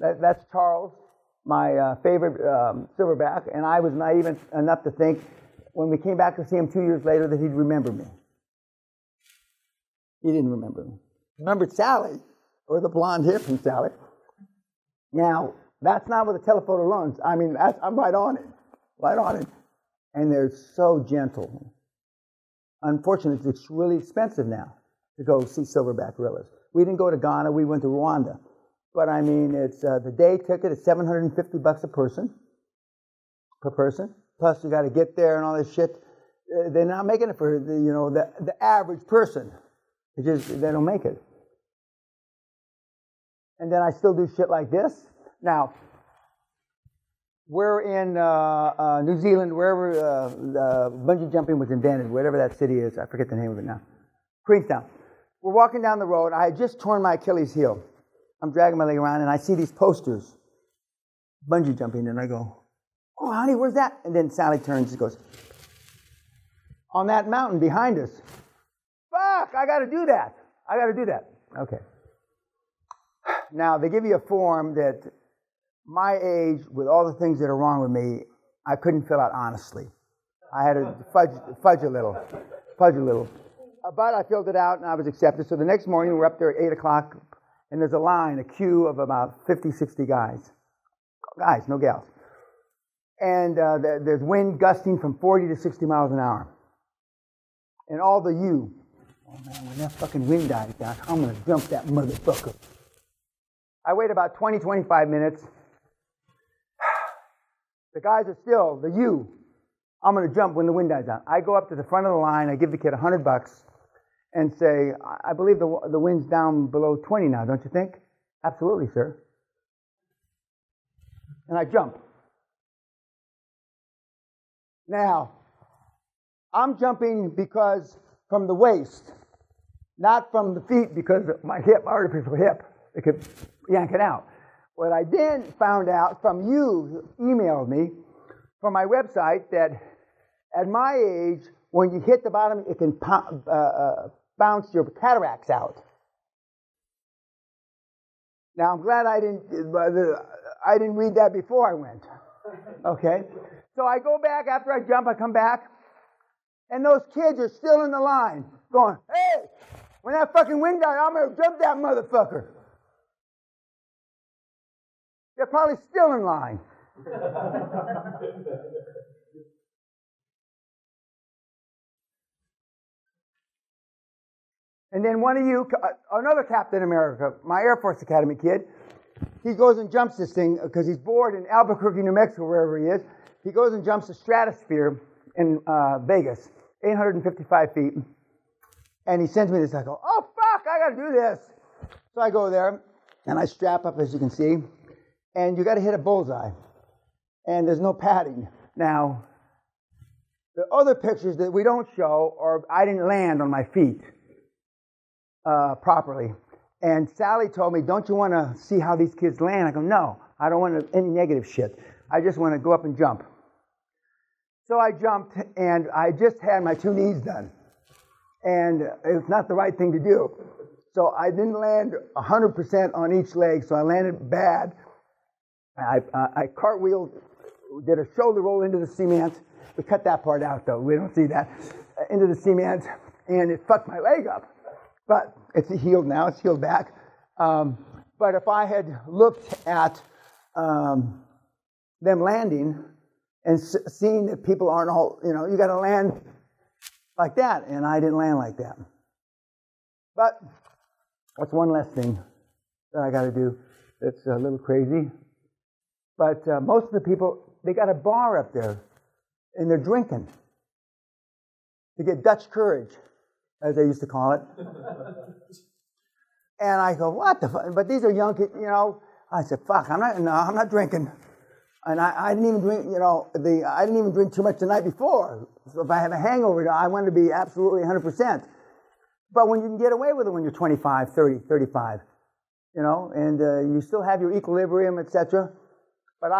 That's Charles, my favorite silverback, and I was naive enough to think when we came back to see him 2 years later that he'd remember me. He didn't remember me. Remembered Sally, or the blonde hair from Sally. Now, that's not with a telephoto lens. I mean, I'm right on it. And they're so gentle. Unfortunately, it's really expensive now to go see silverback gorillas. We didn't go to Ghana, we went to Rwanda. But I mean, it's the day ticket is $750 per person. Plus, you got to get there and all this shit. They're not making it for the average person. They don't make it. And then I still do shit like this. Now, we're in New Zealand, wherever bungee jumping was invented, whatever that city is. I forget the name of it now. Queenstown. We're walking down the road. I had just torn my Achilles heel. I'm dragging my leg around, and I see these posters, bungee jumping, and I go, "Oh, honey, where's that?" And then Sally turns and goes, "On that mountain behind us." Fuck, I got to do that. Okay. Now, they give you a form that my age, with all the things that are wrong with me, I couldn't fill out honestly. I had to fudge a little. But I filled it out, and I was accepted. So the next morning, we're up there at 8 o'clock, and there's a queue of about 50, 60 guys. Guys, no gals. And there's wind gusting from 40 to 60 miles an hour. And all the oh man, when that fucking wind dies down, I'm going to jump that motherfucker. I wait about 20, 25 minutes. The guys are still, I'm going to jump when the wind dies down. I go up to the front of the line, I give the kid $100 and say, "I believe the wind's down below 20 now, don't you think?" "Absolutely, sir." And I jump. Now, I'm jumping because from the waist, not from the feet because of my artificial hip. It could yank it out. What I then found out from you, emailed me, from my website, that at my age, when you hit the bottom, it can bounce your cataracts out. Now, I'm glad I didn't read that before I went. Okay? So I go back, after I jump, I come back, and those kids are still in the line, going, "Hey, when that fucking wind dies, I'm going to jump that motherfucker." They're probably still in line. And then one of you, another Captain America, my Air Force Academy kid, he goes and jumps this thing because he's bored in Albuquerque, New Mexico, wherever he is. He goes and jumps the stratosphere in Vegas, 855 feet. And he sends me this. I go, "Oh, fuck, I got to do this." So I go there, and I strap up, as you can see. And you got to hit a bullseye. And there's no padding. Now, the other pictures that we don't show are I didn't land on my feet properly. And Sally told me, "Don't you want to see how these kids land?" I go, "No, I don't want any negative shit. I just want to go up and jump." So I jumped, and I just had my 2 knees done. And it's not the right thing to do. So I didn't land 100% on each leg, so I landed bad. I cartwheeled, did a shoulder roll into the cement. We cut that part out, though. We don't see that. Into the cement, and it fucked my leg up. But it's healed now. It's healed back. But if I had looked at them landing and seen that people aren't all, you got to land like that, and I didn't land like that. But that's one less thing that I got to do. It's a little crazy. But most of the people, they got a bar up there, and they're drinking to get Dutch courage, as they used to call it. And I go, "What the fuck?" But these are young kids, I said, "Fuck, I'm not drinking." And I didn't even drink, I didn't even drink too much the night before. So if I have a hangover, I want to be absolutely 100%. But when you can get away with it when you're 25, 30, 35, and you still have your equilibrium, etc. But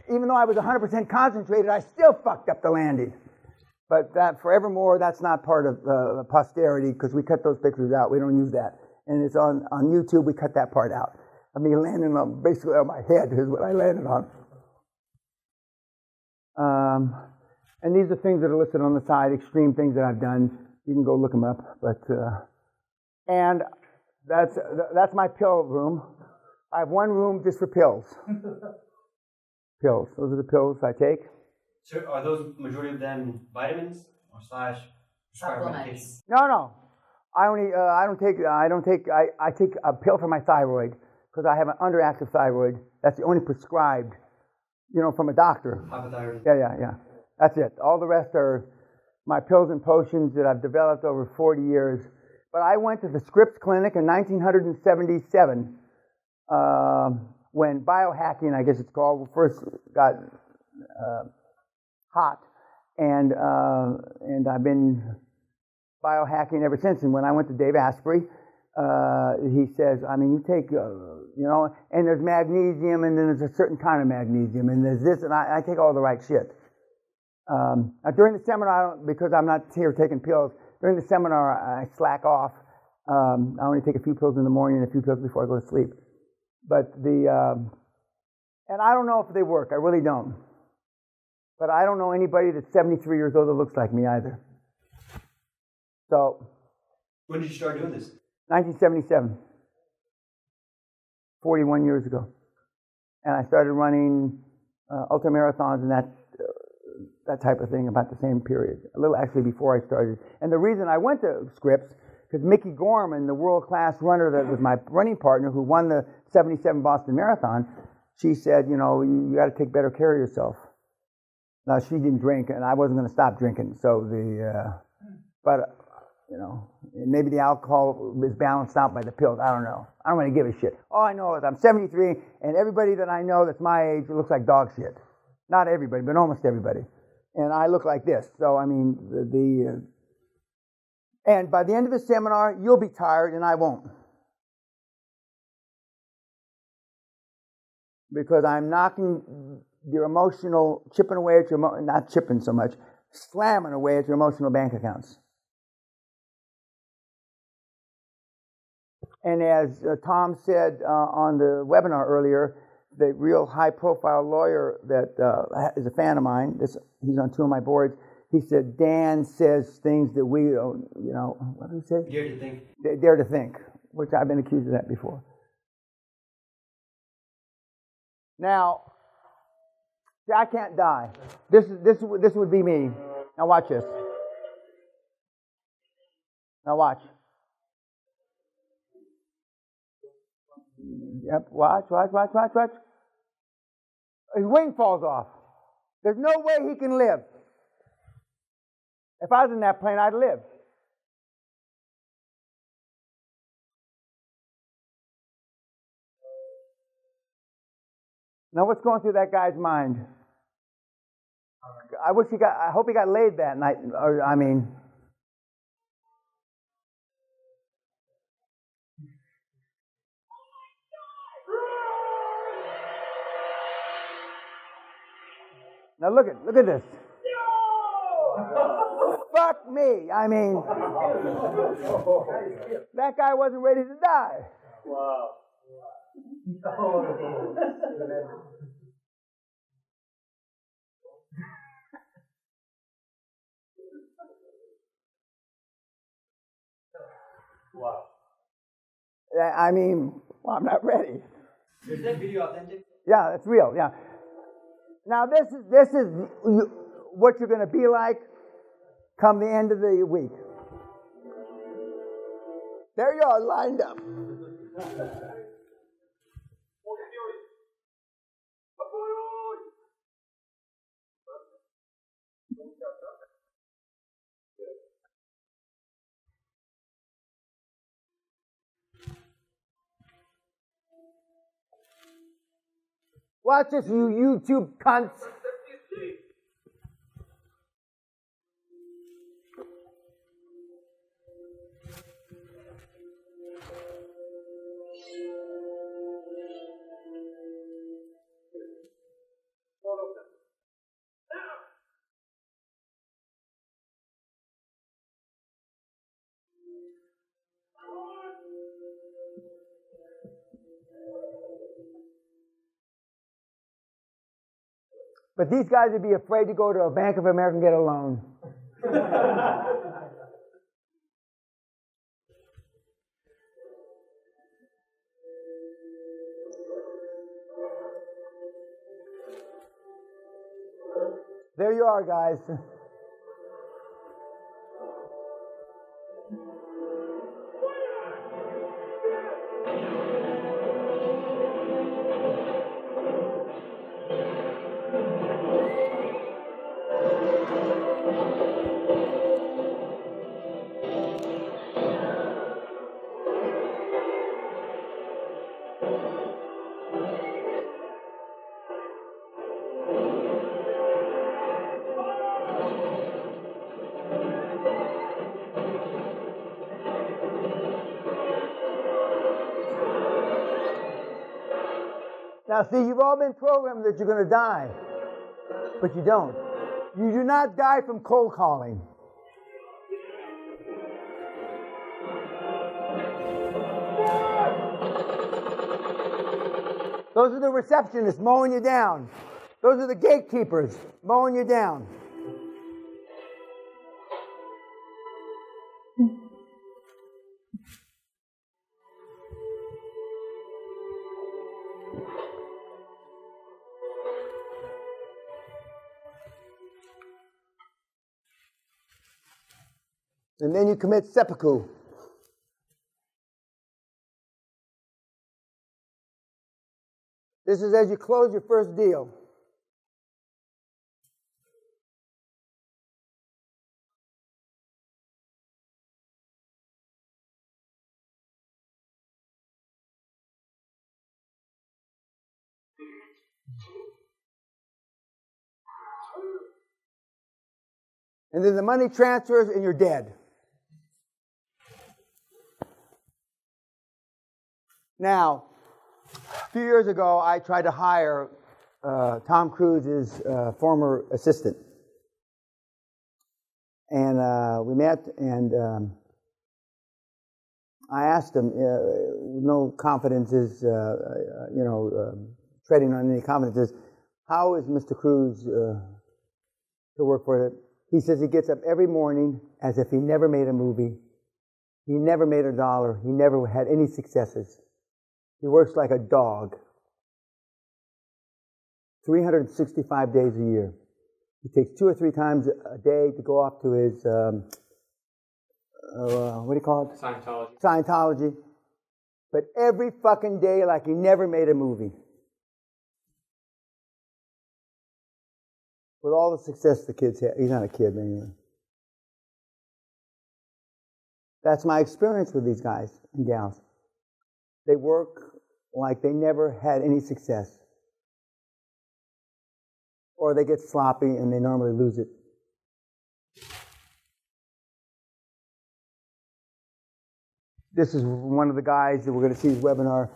even though I was 100% concentrated, I still fucked up the landing. But that forevermore, that's not part of posterity because we cut those pictures out. We don't use that. And it's on YouTube, we cut that part out. of me landing on basically on my head is what I landed on. And these are things that are listed on the side, extreme things that I've done. You can go look them up. But and that's my pill room. I have one room just for pills. Pills. Those are the pills I take. So are those majority of them vitamins or slash Supplements? No. I take a pill for my thyroid because I have an underactive thyroid. That's the only prescribed, from a doctor. hypothyroid? Yeah. That's it. All the rest are my pills and potions that I've developed over 40 years. But I went to the Scripps Clinic in 1977 when biohacking, I guess it's called, first got hot, and I've been biohacking ever since. And when I went to Dave Asprey, he says, you take, and there's magnesium, and then there's a certain kind of magnesium, and there's this, and I take all the right shit. Now during the seminar, because I'm not here taking pills, during the seminar I slack off. I only take a few pills in the morning and a few pills before I go to sleep. But and I don't know if they work. I really don't. But I don't know anybody that's 73 years old that looks like me either. So. When did you start doing this? 1977. 41 years ago. And I started running ultramarathons and that type of thing about the same period. A little actually before I started. And the reason I went to Scripps, because Mickey Gorman, the world-class runner that was my running partner who won the 77 Boston Marathon, she said, you got to take better care of yourself. Now, she didn't drink, and I wasn't going to stop drinking. So maybe the alcohol is balanced out by the pills. I don't know. I don't want to give a shit. All I know is I'm 73, and everybody that I know that's my age looks like dog shit. Not everybody, but almost everybody. And I look like this. So, and by the end of the seminar, you'll be tired, and I won't. Because I'm knocking your chipping away at your, not chipping so much, slamming away at your emotional bank accounts. And as Tom said on the webinar earlier, the real high-profile lawyer that is a fan of mine, he's on two of my boards, he said, Dan says things that we don't, what did he say? Dare to think. Dare to think, which I've been accused of that before. Now, see, I can't die. This would be me. Now watch this. Now watch. Yep, watch. His wing falls off. There's no way he can live. If I was in that plane, I'd live. Now, what's going through that guy's mind? I hope he got laid that night. Now look at this. Fuck me. That guy wasn't ready to die. Wow. Wow. I'm not ready. Is that video authentic? Yeah, it's real. Yeah. Now this is what you're going to be like come the end of the week. There you are, lined up. Watch this, you YouTube cunts. But these guys would be afraid to go to a Bank of America and get a loan. There you are, guys. Now, see, you've all been programmed that you're going to die, but you don't. You do not die from cold calling. Those are the receptionists mowing you down. Those are the gatekeepers mowing you down. And then you commit seppuku. This is as you close your first deal. And then the money transfers and you're dead. Now, a few years ago, I tried to hire Tom Cruise's former assistant. And we met, and I asked him, no confidences, treading on any confidences, how is Mr. Cruise to work for it? He says he gets up every morning as if he never made a movie. He never made $1. He never had any successes. He works like a dog, 365 days a year. He takes 2 or 3 times a day to go off to his, what do you call it? Scientology. Scientology. But every fucking day like he never made a movie. With all the success the kids have. He's not a kid anyway. That's my experience with these guys and gals. They work like they never had any success. Or they get sloppy and they normally lose it. This is one of the guys that we're going to see his webinar.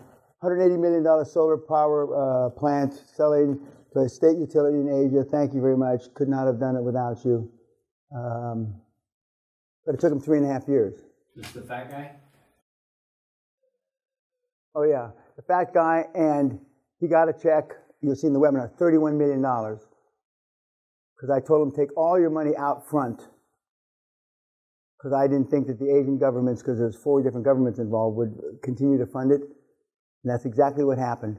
$180 million solar power plant selling to a state utility in Asia. Thank you very much. Could not have done it without you. But it took him 3.5 years. This is the fat guy? Oh, yeah. The fat guy, and he got a check, you'll see in the webinar, $31 million. Because I told him, take all your money out front. Because I didn't think that the Asian governments, because there's 4 different governments involved, would continue to fund it. And that's exactly what happened.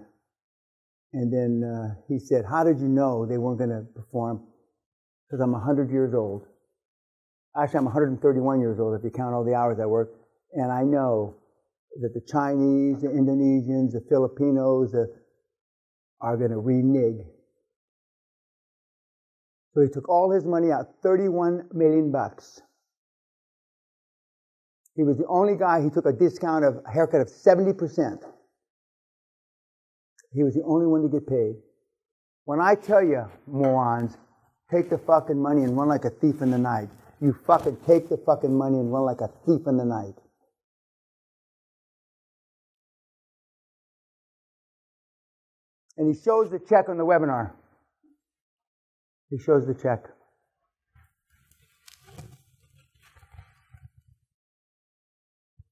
And then he said, how did you know they weren't going to perform? Because I'm 100 years old. Actually, I'm 131 years old if you count all the hours I work. And I know that the Chinese, the Indonesians, the Filipinos are going to renege. So he took all his money out, 31 million bucks. He was the only guy who took a discount of a haircut of 70%. He was the only one to get paid. When I tell you, morons, take the fucking money and run like a thief in the night, you fucking take the fucking money and run like a thief in the night. And he shows the check on the webinar. He shows the check.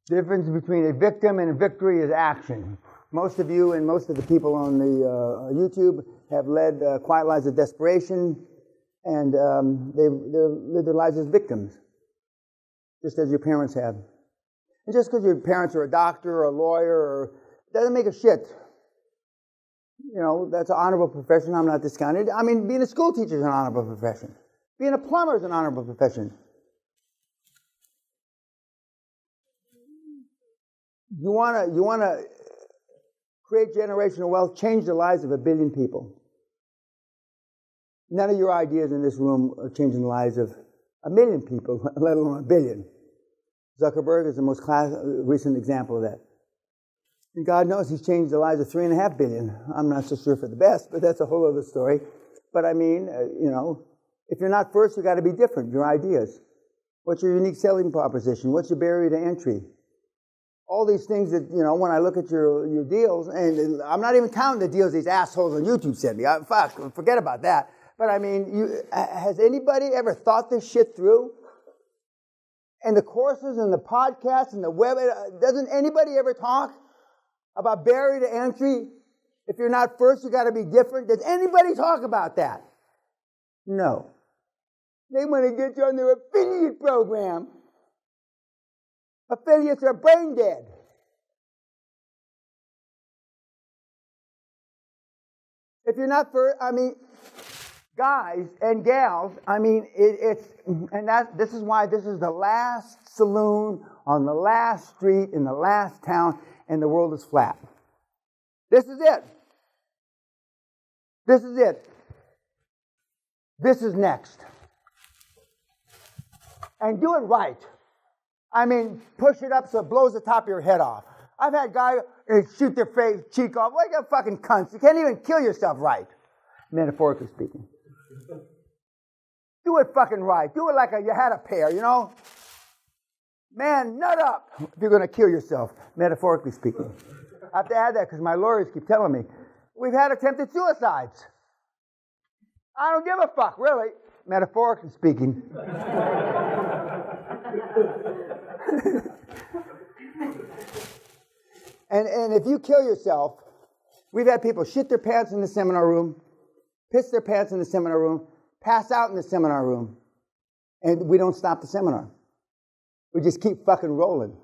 The difference between a victim and a victory is action. Most of you and most of the people on the YouTube have led quiet lives of desperation, and they've lived their lives as victims, just as your parents have. And just because your parents are a doctor or a lawyer doesn't make a shit. You know, that's an honorable profession. I'm not discounting it. I mean, being a school teacher is an honorable profession. Being a plumber is an honorable profession. You want to create generational wealth, change the lives of 1 billion people. None of your ideas in this room are changing the lives of 1 million people, let alone 1 billion. Zuckerberg is the most recent example of that. And God knows he's changed the lives of 3.5 billion. I'm not so sure for the best, but that's a whole other story. But I mean, if you're not first, you got to be different, your ideas. What's your unique selling proposition? What's your barrier to entry? All these things that, when I look at your deals, and I'm not even counting the deals these assholes on YouTube send me. Forget about that. But I mean, has anybody ever thought this shit through? And the courses and the podcasts and the web, doesn't anybody ever talk about barrier to entry? If you're not first, you got to be different. Does anybody talk about that? No. They want to get you on their affiliate program. Affiliates are brain dead. If you're not first, guys and gals, this is why this is the last saloon on the last street in the last town, and the world is flat. This is it. This is it. This is next. And do it right. Push it up so it blows the top of your head off. I've had guys shoot their cheek off like a fucking cunt. You can't even kill yourself right, metaphorically speaking. Do it fucking right. Do it like you had a pair, Man, nut up if you're going to kill yourself, metaphorically speaking. I have to add that because my lawyers keep telling me, we've had attempted suicides. I don't give a fuck, really, metaphorically speaking. And if you kill yourself, we've had people shit their pants in the seminar room, piss their pants in the seminar room, pass out in the seminar room, and we don't stop the seminar. We just keep fucking rolling.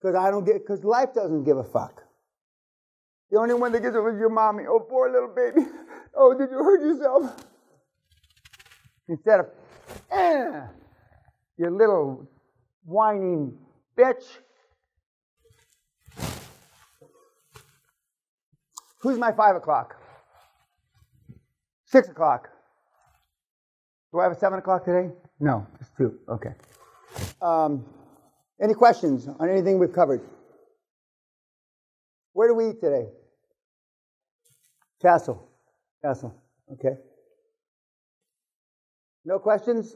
Because life doesn't give a fuck. The only one that gives it was your mommy. Oh, poor little baby. Oh, did you hurt yourself? Instead of, you little whining bitch. Who's my 5 o'clock? 6 o'clock. Do I have a 7 o'clock today? No, just 2. Okay. Any questions on anything we've covered? Where do we eat today? Castle. Okay. No questions?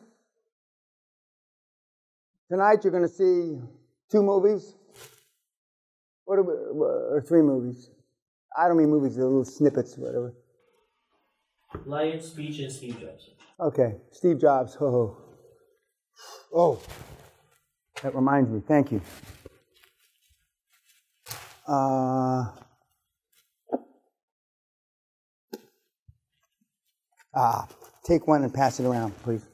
Tonight you're going to see 2 movies. Or 3 movies. I don't mean movies, they're little snippets, whatever. Lion speech and Steve Jobs. Okay, Steve Jobs. Oh, that reminds me. Thank you. Take one and pass it around, please.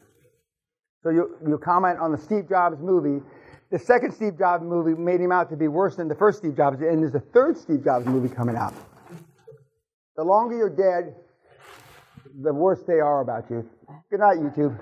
So you'll comment on the Steve Jobs movie. The second Steve Jobs movie made him out to be worse than the first Steve Jobs, and there's a third Steve Jobs movie coming out. The longer you're dead, the worse they are about you. Good night, YouTube.